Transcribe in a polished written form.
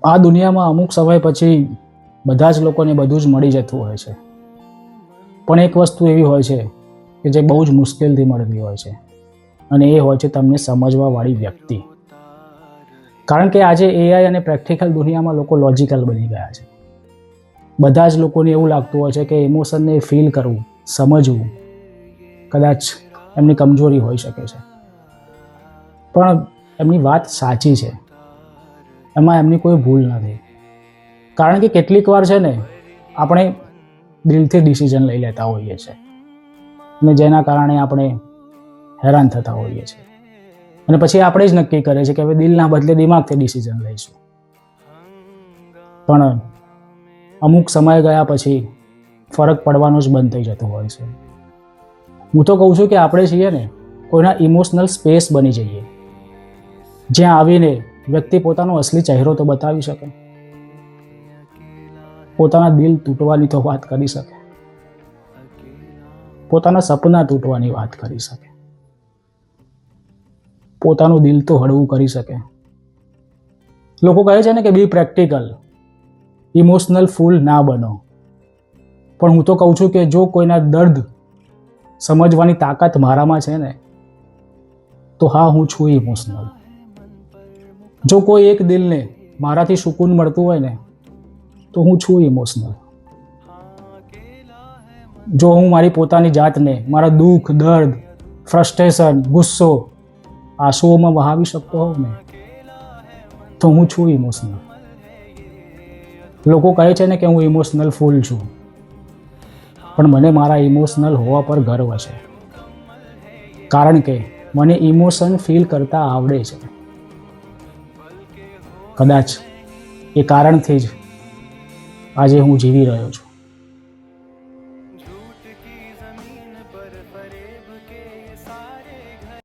આ દુનિયામાં અમુક સમય પછી બધા જ લોકોને બધું જ મળી જતું હોય છે, પણ એક વસ્તુ એવી હોય છે કે જે બહુ જ મુશ્કેલથી મળતી હોય છે, અને એ હોય છે તમને સમજવાવાળી વ્યક્તિ. કારણ કે આજે એઆઈ અને પ્રેક્ટિકલ દુનિયામાં લોકો લોજિકલ બની ગયા છે. બધા જ લોકોને એવું લાગતું હોય છે કે ઇમોશનને ફીલ કરવું, સમજવું કદાચ એમની કમજોરી હોઈ શકે છે, પણ એમની વાત સાચી છે, એમાં એમની કોઈ ભૂલ નથી. કારણ કે કેટલીક વાર છે ને આપણે દિલથી ડિસિઝન લઈ લેતા હોઈએ છીએ, અને જેના કારણે આપણે હેરાન થતા હોઈએ છીએ, અને પછી આપણે જ નક્કી કરીએ છીએ કે હવે દિલના બદલે દિમાગથી ડિસિઝન લઈશું. પણ અમુક સમય ગયા પછી ફરક પડવાનો જ બંધ થઈ જતો હોય છે. હું તો કહું છું કે આપણે છીએ ને કોઈના ઇમોશનલ સ્પેસ બની જઈએ, જ્યાં આવીને વ્યક્તિ પોતાનો અસલી ચહેરો તો બતાવી શકે, પોતાના દિલ તૂટવાની તો વાત કરી શકે, પોતાના સપના તૂટવાની વાત કરી શકે, પોતાનું દિલ તો હળવું કરી શકે. લોકો કહે છે ને કે બી પ્રેક્ટિકલ, ઇમોશનલ ફૂલ ના બનો. પણ હું તો કહું છું કે જો કોઈના દર્દ સમજવાની તાકાત મારામાં છે ને, તો હા, હું છું ઇમોશનલ. જો કોઈ એક દિલને મારાથી સુકૂન મળતું હોય ને, તો હું છું ઇમોશનલ. જો હું મારી પોતાની જાતને મારા દુઃખ, દર્દ, ફ્રસ્ટ્રેશન, ગુસ્સો, આંસુઓમાં વહાવી શકતો હોઉં ને, તો હું છું ઇમોશનલ. લોકો કહે છે ને કે હું ઇમોશનલ ફૂલ છું, પણ મને મારા ઇમોશનલ હોવા પર ગર્વ છે. કારણ કે મને ઇમોશન ફીલ કરતા આવડે છે. કદાચ એ કારણથી જ આજે હું જીવી રહ્યો છું.